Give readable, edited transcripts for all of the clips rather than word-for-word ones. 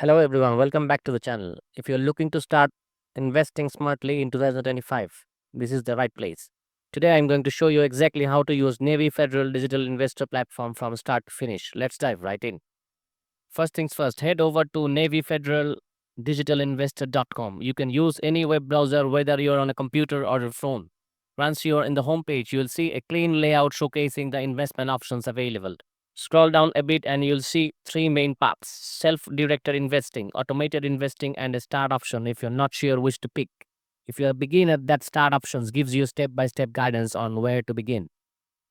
Hello everyone, welcome back to the channel. If you're looking to start investing smartly in 2025, this is the right place. Today I'm going to show you exactly how to use Navy Federal Digital Investor Platform from start to finish. Let's dive right in. First things first, head over to navyfederaldigitalinvestor.com. You can use any web browser whether you're on a computer or a phone. Once you're in the homepage, you'll see a clean layout showcasing the investment options available. Scroll down a bit and you'll see three main paths: self directed investing, automated investing, and a start option if you're not sure which to pick. If you're a beginner, that start options gives you step by step guidance on where to begin.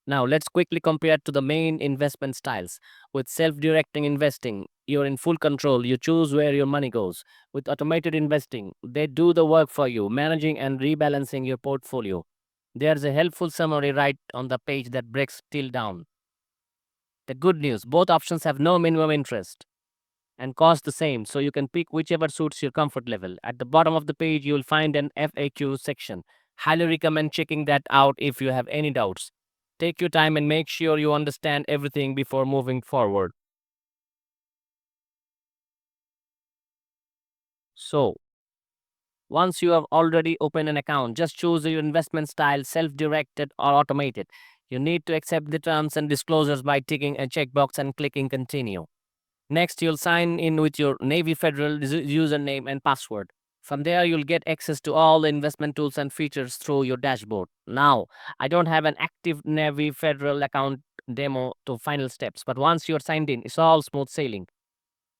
Now, let's quickly compare to the main investment styles. With self directing investing, you're in full control. You choose where your money goes. With automated investing, they do the work for you, managing and rebalancing your portfolio. There's a helpful summary right on the page that breaks till down. The good news, both options have no minimum interest and cost the same, so you can pick whichever suits your comfort level. At the bottom of the page, you'll find an FAQ section. Highly recommend checking that out if you have any doubts. Take your time and make sure you understand everything before moving forward. So, once you have already opened an account, just choose your investment style, self directed or automated. You need to accept the terms and disclosures by ticking a checkbox and clicking continue. Next, you'll sign in with your Navy Federal username and password. From there, you'll get access to all the investment tools and features through your dashboard. Now, I don't have an active Navy Federal account demo to final steps, but once you're signed in, it's all smooth sailing.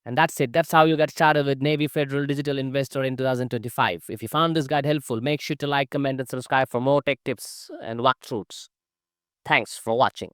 And that's it. That's how you get started with Navy Federal Digital Investor in 2025. If you found this guide helpful, make sure to like, comment, and subscribe for more tech tips and walkthroughs. Thanks for watching.